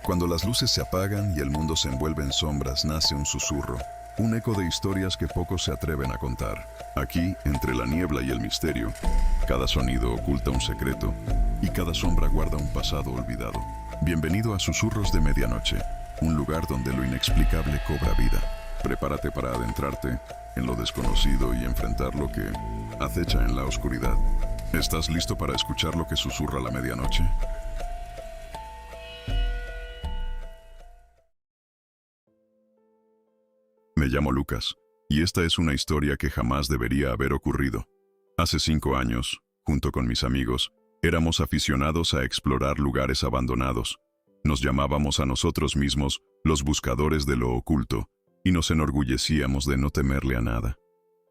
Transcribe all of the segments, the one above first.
Cuando las luces se apagan y el mundo se envuelve en sombras, nace un susurro, un eco de historias que pocos se atreven a contar. Aquí, entre la niebla y el misterio, cada sonido oculta un secreto y cada sombra guarda un pasado olvidado. Bienvenido a Susurros de Medianoche, un lugar donde lo inexplicable cobra vida. Prepárate para adentrarte en lo desconocido y enfrentar lo que acecha en la oscuridad. ¿Estás listo para escuchar lo que susurra la medianoche? Me llamo Lucas, y esta es una historia que jamás debería haber ocurrido. Hace 5 años, junto con mis amigos, éramos aficionados a explorar lugares abandonados. Nos llamábamos a nosotros mismos los buscadores de lo oculto, y nos enorgullecíamos de no temerle a nada.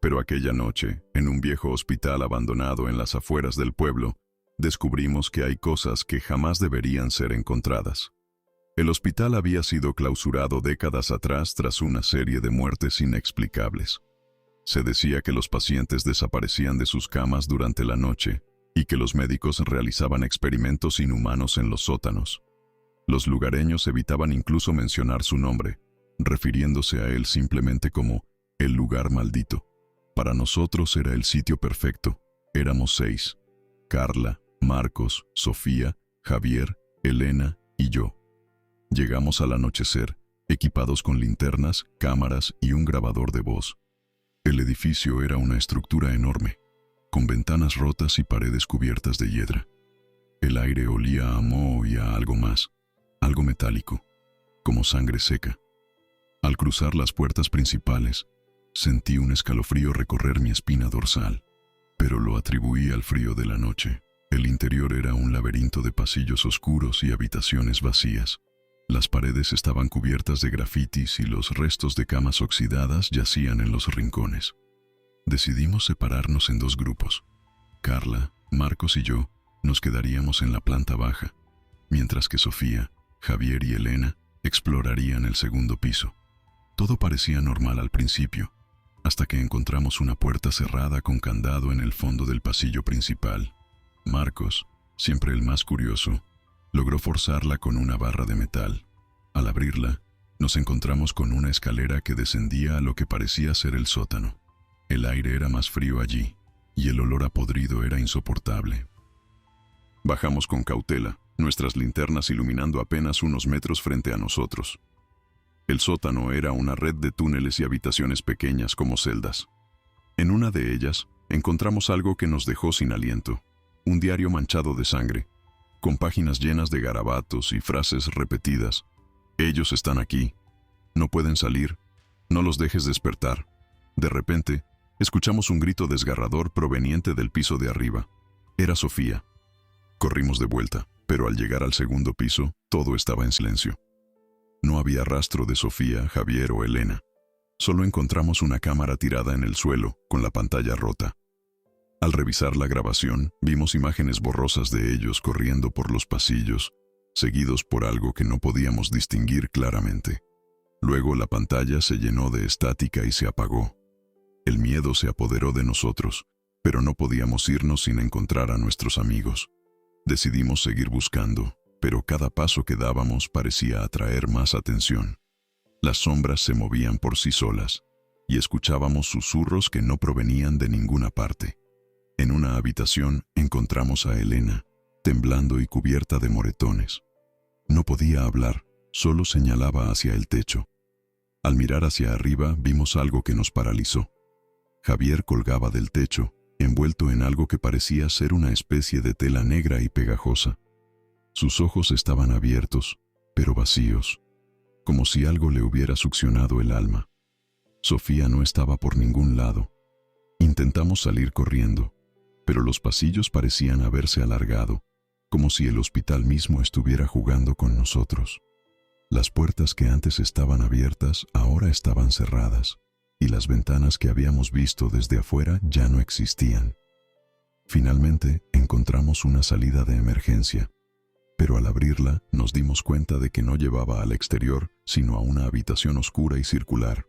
Pero aquella noche, en un viejo hospital abandonado en las afueras del pueblo, descubrimos que hay cosas que jamás deberían ser encontradas. El hospital había sido clausurado décadas atrás tras una serie de muertes inexplicables. Se decía que los pacientes desaparecían de sus camas durante la noche y que los médicos realizaban experimentos inhumanos en los sótanos. Los lugareños evitaban incluso mencionar su nombre, refiriéndose a él simplemente como el lugar maldito. Para nosotros era el sitio perfecto. Éramos 6: Carla, Marcos, Sofía, Javier, Elena y yo. Llegamos al anochecer, equipados con linternas, cámaras y un grabador de voz. El edificio era una estructura enorme, con ventanas rotas y paredes cubiertas de hiedra. El aire olía a moho y a algo más, algo metálico, como sangre seca. Al cruzar las puertas principales, sentí un escalofrío recorrer mi espina dorsal, pero lo atribuí al frío de la noche. El interior era un laberinto de pasillos oscuros y habitaciones vacías. Las paredes estaban cubiertas de grafitis y los restos de camas oxidadas yacían en los rincones. Decidimos separarnos en 2 grupos. Carla, Marcos y yo nos quedaríamos en la planta baja, mientras que Sofía, Javier y Elena explorarían el segundo piso. Todo parecía normal al principio, hasta que encontramos una puerta cerrada con candado en el fondo del pasillo principal. Marcos, siempre el más curioso, logró forzarla con una barra de metal. Al abrirla, nos encontramos con una escalera que descendía a lo que parecía ser el sótano. El aire era más frío allí, y el olor a podrido era insoportable. Bajamos con cautela, nuestras linternas iluminando apenas unos metros frente a nosotros. El sótano era una red de túneles y habitaciones pequeñas como celdas. En una de ellas, encontramos algo que nos dejó sin aliento: un diario manchado de sangre, con páginas llenas de garabatos y frases repetidas. Ellos están aquí. No pueden salir. No los dejes despertar. De repente, escuchamos un grito desgarrador proveniente del piso de arriba. Era Sofía. Corrimos de vuelta, pero al llegar al segundo piso, todo estaba en silencio. No había rastro de Sofía, Javier o Elena. Solo encontramos una cámara tirada en el suelo, con la pantalla rota. Al revisar la grabación, vimos imágenes borrosas de ellos corriendo por los pasillos, seguidos por algo que no podíamos distinguir claramente. Luego la pantalla se llenó de estática y se apagó. El miedo se apoderó de nosotros, pero no podíamos irnos sin encontrar a nuestros amigos. Decidimos seguir buscando, pero cada paso que dábamos parecía atraer más atención. Las sombras se movían por sí solas, y escuchábamos susurros que no provenían de ninguna parte. En una habitación encontramos a Elena, temblando y cubierta de moretones. No podía hablar, solo señalaba hacia el techo. Al mirar hacia arriba vimos algo que nos paralizó. Javier colgaba del techo, envuelto en algo que parecía ser una especie de tela negra y pegajosa. Sus ojos estaban abiertos, pero vacíos, como si algo le hubiera succionado el alma. Sofía no estaba por ningún lado. Intentamos salir corriendo, pero los pasillos parecían haberse alargado, como si el hospital mismo estuviera jugando con nosotros. Las puertas que antes estaban abiertas ahora estaban cerradas, y las ventanas que habíamos visto desde afuera ya no existían. Finalmente encontramos una salida de emergencia, pero al abrirla nos dimos cuenta de que no llevaba al exterior, sino a una habitación oscura y circular.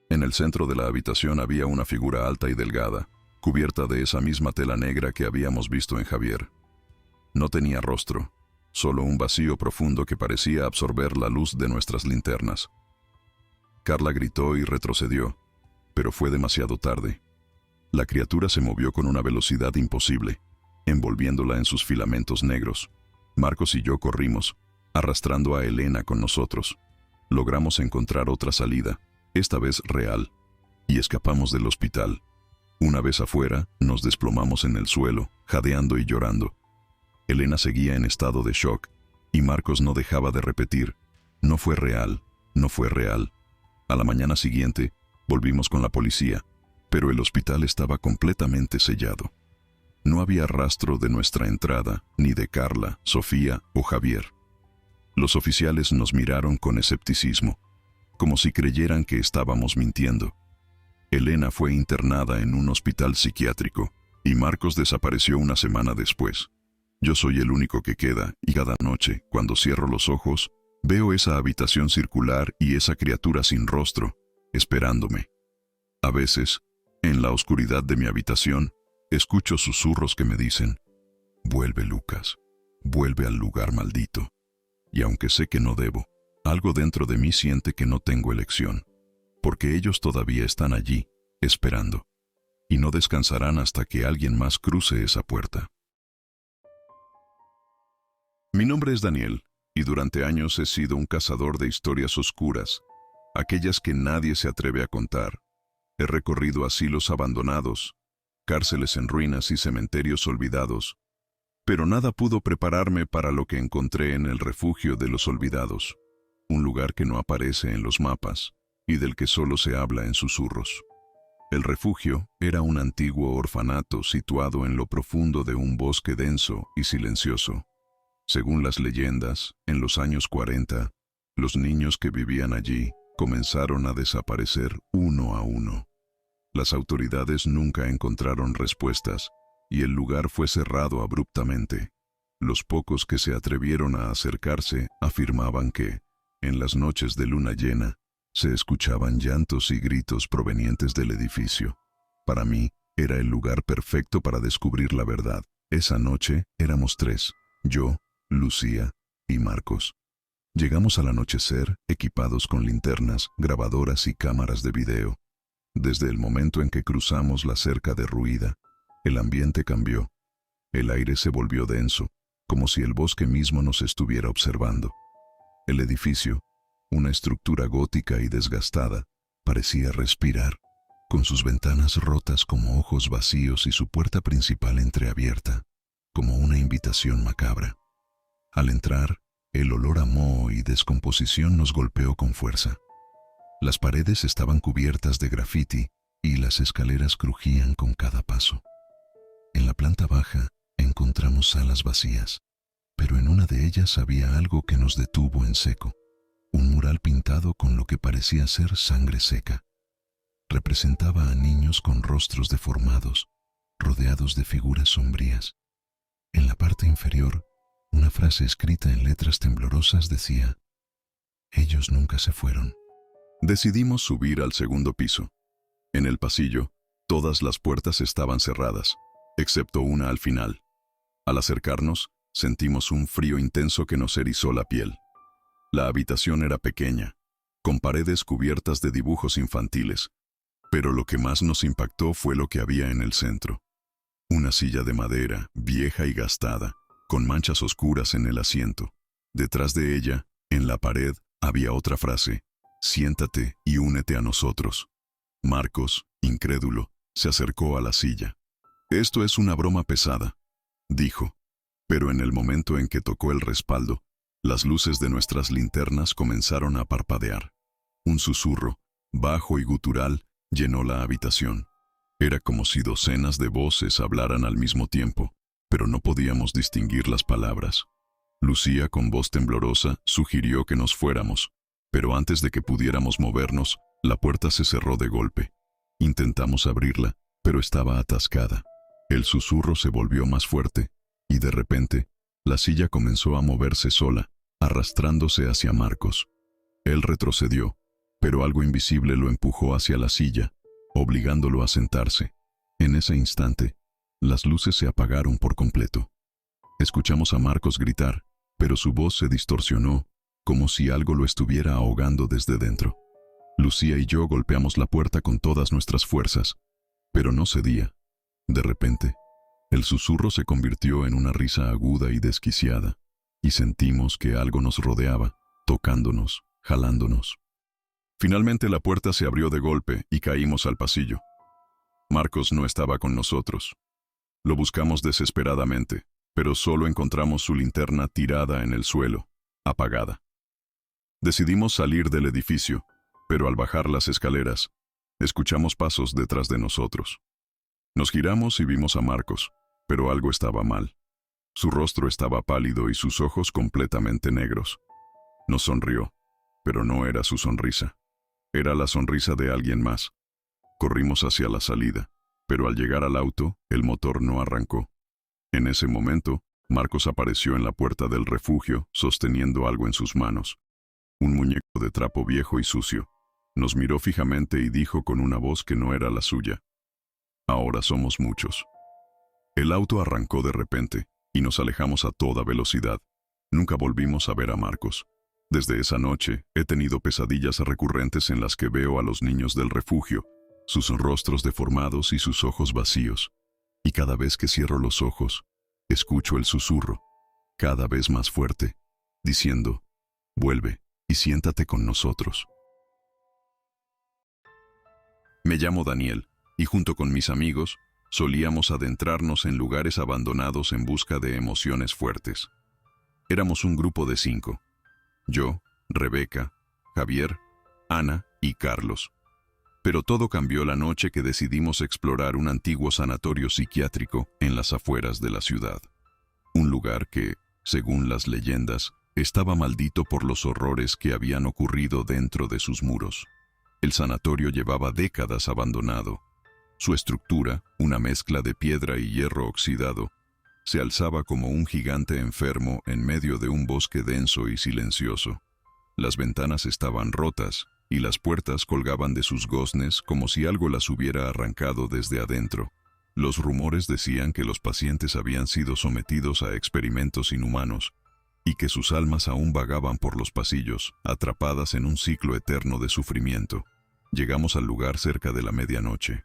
En el centro de la habitación había una figura alta y delgada, cubierta de esa misma tela negra que habíamos visto en Javier. No tenía rostro, solo un vacío profundo que parecía absorber la luz de nuestras linternas. Carla gritó y retrocedió, pero fue demasiado tarde. La criatura se movió con una velocidad imposible, envolviéndola en sus filamentos negros. Marcos y yo corrimos, arrastrando a Elena con nosotros. Logramos encontrar otra salida, esta vez real, y escapamos del hospital. Una vez afuera, nos desplomamos en el suelo, jadeando y llorando. Elena seguía en estado de shock, y Marcos no dejaba de repetir: no fue real, no fue real. A la mañana siguiente, volvimos con la policía, pero el hospital estaba completamente sellado. No había rastro de nuestra entrada, ni de Carla, Sofía o Javier. Los oficiales nos miraron con escepticismo, como si creyeran que estábamos mintiendo. Elena fue internada en un hospital psiquiátrico, y Marcos desapareció una semana después. Yo soy el único que queda, y cada noche, cuando cierro los ojos, veo esa habitación circular y esa criatura sin rostro, esperándome. A veces, en la oscuridad de mi habitación, escucho susurros que me dicen: vuelve, Lucas, vuelve al lugar maldito. Y aunque sé que no debo, algo dentro de mí siente que no tengo elección, porque ellos todavía están allí, esperando, y no descansarán hasta que alguien más cruce esa puerta. Mi nombre es Daniel, y durante años he sido un cazador de historias oscuras, aquellas que nadie se atreve a contar. He recorrido asilos abandonados, cárceles en ruinas y cementerios olvidados, pero nada pudo prepararme para lo que encontré en el refugio de los olvidados, un lugar que no aparece en los mapas y del que solo se habla en susurros. El refugio era un antiguo orfanato situado en lo profundo de un bosque denso y silencioso. Según las leyendas, en los años 40, los niños que vivían allí comenzaron a desaparecer uno a uno. Las autoridades nunca encontraron respuestas y el lugar fue cerrado abruptamente. Los pocos que se atrevieron a acercarse afirmaban que, en las noches de luna llena, se escuchaban llantos y gritos provenientes del edificio. Para mí, era el lugar perfecto para descubrir la verdad. Esa noche éramos 3, yo, Lucía y Marcos. Llegamos al anochecer, equipados con linternas, grabadoras y cámaras de video. Desde el momento en que cruzamos la cerca derruida, el ambiente cambió. El aire se volvió denso, como si el bosque mismo nos estuviera observando. El edificio, una estructura gótica y desgastada, parecía respirar, con sus ventanas rotas como ojos vacíos y su puerta principal entreabierta, como una invitación macabra. Al entrar, el olor a moho y descomposición nos golpeó con fuerza. Las paredes estaban cubiertas de grafiti y las escaleras crujían con cada paso. En la planta baja encontramos salas vacías, pero en una de ellas había algo que nos detuvo en seco. Un mural pintado con lo que parecía ser sangre seca. Representaba a niños con rostros deformados, rodeados de figuras sombrías. En la parte inferior, una frase escrita en letras temblorosas decía: ellos nunca se fueron. Decidimos subir al segundo piso. En el pasillo, todas las puertas estaban cerradas, excepto una al final. Al acercarnos, sentimos un frío intenso que nos erizó la piel. La habitación era pequeña, con paredes cubiertas de dibujos infantiles, pero lo que más nos impactó fue lo que había en el centro. Una silla de madera, vieja y gastada, con manchas oscuras en el asiento. Detrás de ella, en la pared, había otra frase: siéntate y únete a nosotros. Marcos, incrédulo, se acercó a la silla. Esto es una broma pesada, dijo, pero en el momento en que tocó el respaldo, las luces de nuestras linternas comenzaron a parpadear. Un susurro, bajo y gutural, llenó la habitación. Era como si docenas de voces hablaran al mismo tiempo, pero no podíamos distinguir las palabras. Lucía, con voz temblorosa, sugirió que nos fuéramos, pero antes de que pudiéramos movernos, la puerta se cerró de golpe. Intentamos abrirla, pero estaba atascada. El susurro se volvió más fuerte, y de repente, la silla comenzó a moverse sola, arrastrándose hacia Marcos. Él retrocedió, pero algo invisible lo empujó hacia la silla, obligándolo a sentarse. En ese instante, las luces se apagaron por completo. Escuchamos a Marcos gritar: pero su voz se distorsionó, como si algo lo estuviera ahogando desde dentro. Lucía y yo golpeamos la puerta con todas nuestras fuerzas, pero no cedía. De repente, el susurro se convirtió en una risa aguda y desquiciada, y sentimos que algo nos rodeaba, tocándonos, jalándonos. Finalmente la puerta se abrió de golpe y caímos al pasillo. Marcos no estaba con nosotros. Lo buscamos desesperadamente, pero solo encontramos su linterna tirada en el suelo, apagada. Decidimos salir del edificio, pero al bajar las escaleras, escuchamos pasos detrás de nosotros. Nos giramos y vimos a Marcos, pero algo estaba mal. Su rostro estaba pálido y sus ojos completamente negros. Nos sonrió, pero no era su sonrisa. Era la sonrisa de alguien más. Corrimos hacia la salida, pero al llegar al auto, el motor no arrancó. En ese momento, Marcos apareció en la puerta del refugio, sosteniendo algo en sus manos. Un muñeco de trapo viejo y sucio. Nos miró fijamente y dijo con una voz que no era la suya: «Ahora somos muchos». El auto arrancó de repente, y nos alejamos a toda velocidad. Nunca volvimos a ver a Marcos. Desde esa noche, he tenido pesadillas recurrentes en las que veo a los niños del refugio, sus rostros deformados y sus ojos vacíos. Y cada vez que cierro los ojos, escucho el susurro, cada vez más fuerte, diciendo: «Vuelve y siéntate con nosotros». Me llamo Daniel, y junto con mis amigos, solíamos adentrarnos en lugares abandonados en busca de emociones fuertes. Éramos un grupo de 5. Yo, Rebeca, Javier, Ana y Carlos. Pero todo cambió la noche que decidimos explorar un antiguo sanatorio psiquiátrico en las afueras de la ciudad. Un lugar que, según las leyendas, estaba maldito por los horrores que habían ocurrido dentro de sus muros. El sanatorio llevaba décadas abandonado. Su estructura, una mezcla de piedra y hierro oxidado, se alzaba como un gigante enfermo en medio de un bosque denso y silencioso. Las ventanas estaban rotas y las puertas colgaban de sus goznes como si algo las hubiera arrancado desde adentro. Los rumores decían que los pacientes habían sido sometidos a experimentos inhumanos y que sus almas aún vagaban por los pasillos, atrapadas en un ciclo eterno de sufrimiento. Llegamos al lugar cerca de la medianoche.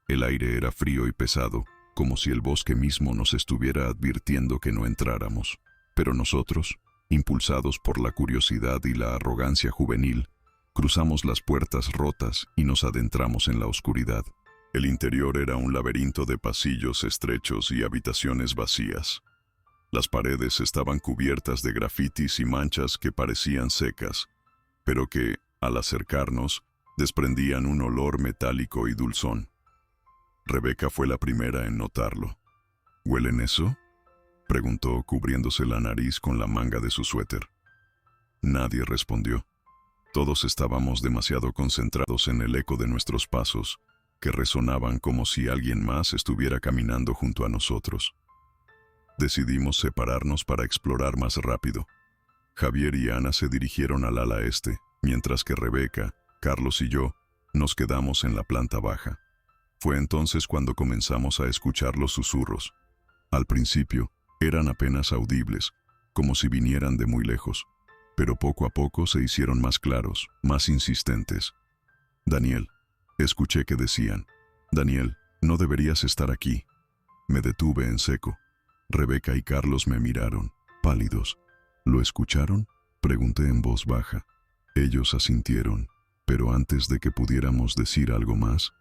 El aire era frío y pesado, como si el bosque mismo nos estuviera advirtiendo que no entráramos. Pero nosotros, impulsados por la curiosidad y la arrogancia juvenil, cruzamos las puertas rotas y nos adentramos en la oscuridad. El interior era un laberinto de pasillos estrechos y habitaciones vacías. Las paredes estaban cubiertas de grafitis y manchas que parecían secas, pero que, al acercarnos, desprendían un olor metálico y dulzón. Rebeca fue la primera en notarlo. ¿Huelen eso?, preguntó, cubriéndose la nariz con la manga de su suéter. Nadie respondió. Todos estábamos demasiado concentrados en el eco de nuestros pasos, que resonaban como si alguien más estuviera caminando junto a nosotros. Decidimos separarnos para explorar más rápido. Javier y Ana se dirigieron al ala este, mientras que Rebeca, Carlos y yo nos quedamos en la planta baja. Fue entonces cuando comenzamos a escuchar los susurros. Al principio, eran apenas audibles, como si vinieran de muy lejos, pero poco a poco se hicieron más claros, más insistentes. «Daniel», escuché que decían. «Daniel, no deberías estar aquí». Me detuve en seco. Rebeca y Carlos me miraron, pálidos. «¿Lo escucharon?», pregunté en voz baja. Ellos asintieron, pero antes de que pudiéramos decir algo más,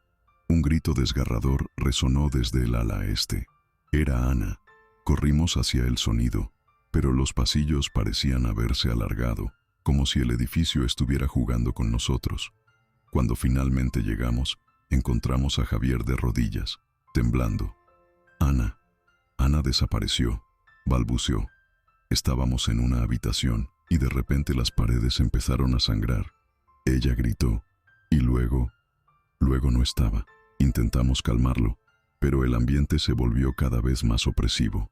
un grito desgarrador resonó desde el ala este. Era Ana. Corrimos hacia el sonido, pero los pasillos parecían haberse alargado, como si el edificio estuviera jugando con nosotros. Cuando finalmente llegamos, encontramos a Javier de rodillas, temblando. «Ana». Ana desapareció, balbuceó. Estábamos en una habitación y de repente las paredes empezaron a sangrar. Ella gritó, y luego no estaba. Intentamos calmarlo, pero el ambiente se volvió cada vez más opresivo.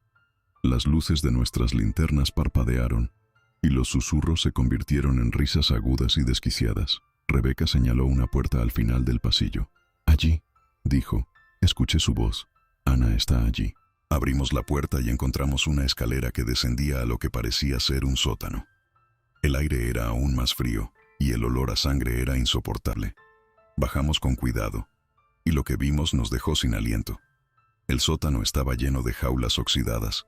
Las luces de nuestras linternas parpadearon, y los susurros se convirtieron en risas agudas y desquiciadas. Rebeca señaló una puerta al final del pasillo. «Allí», dijo. Escuché su voz. «Ana está allí». Abrimos la puerta y encontramos una escalera que descendía a lo que parecía ser un sótano. El aire era aún más frío y el olor a sangre era insoportable. Bajamos con cuidado, y lo que vimos nos dejó sin aliento. El sótano estaba lleno de jaulas oxidadas,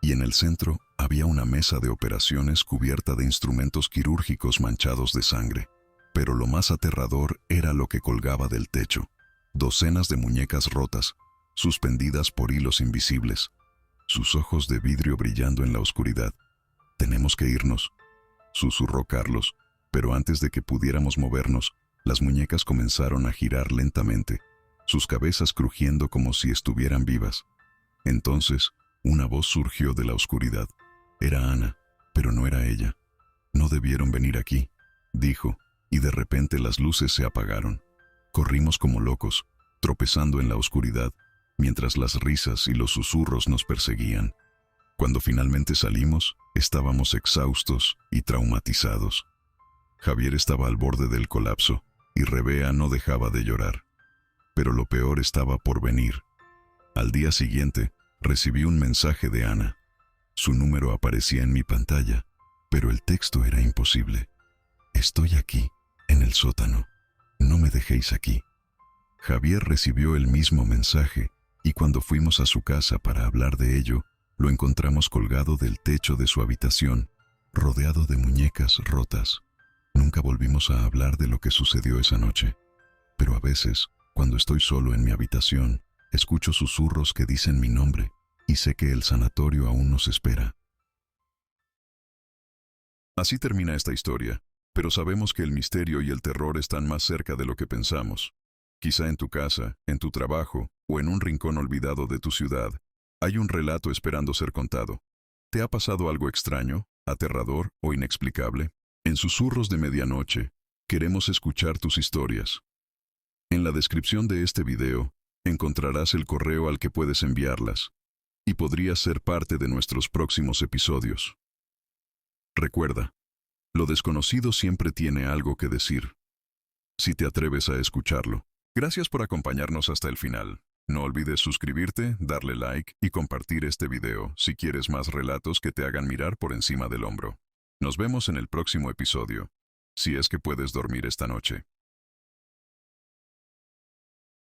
y en el centro había una mesa de operaciones cubierta de instrumentos quirúrgicos manchados de sangre. Pero lo más aterrador era lo que colgaba del techo: docenas de muñecas rotas, suspendidas por hilos invisibles, sus ojos de vidrio brillando en la oscuridad. «Tenemos que irnos», susurró Carlos, pero antes de que pudiéramos movernos, las muñecas comenzaron a girar lentamente, sus cabezas crujiendo como si estuvieran vivas. Entonces, una voz surgió de la oscuridad. Era Ana, pero no era ella. «No debieron venir aquí», dijo, y de repente las luces se apagaron. Corrimos como locos, tropezando en la oscuridad, mientras las risas y los susurros nos perseguían. Cuando finalmente salimos, estábamos exhaustos y traumatizados. Javier estaba al borde del colapso, y Rebea no dejaba de llorar. Pero lo peor estaba por venir. Al día siguiente, recibí un mensaje de Ana. Su número aparecía en mi pantalla, pero el texto era imposible. «Estoy aquí, en el sótano. No me dejéis aquí». Javier recibió el mismo mensaje, y cuando fuimos a su casa para hablar de ello, lo encontramos colgado del techo de su habitación, rodeado de muñecas rotas. Nunca volvimos a hablar de lo que sucedió esa noche, pero a veces, cuando estoy solo en mi habitación, escucho susurros que dicen mi nombre, y sé que el sanatorio aún nos espera. Así termina esta historia, pero sabemos que el misterio y el terror están más cerca de lo que pensamos. Quizá en tu casa, en tu trabajo o en un rincón olvidado de tu ciudad, hay un relato esperando ser contado. ¿Te ha pasado algo extraño, aterrador o inexplicable? En Susurros de Medianoche, queremos escuchar tus historias. En la descripción de este video, encontrarás el correo al que puedes enviarlas, y podrías ser parte de nuestros próximos episodios. Recuerda, lo desconocido siempre tiene algo que decir, si te atreves a escucharlo. Gracias por acompañarnos hasta el final. No olvides suscribirte, darle like y compartir este video si quieres más relatos que te hagan mirar por encima del hombro. Nos vemos en el próximo episodio, si es que puedes dormir esta noche.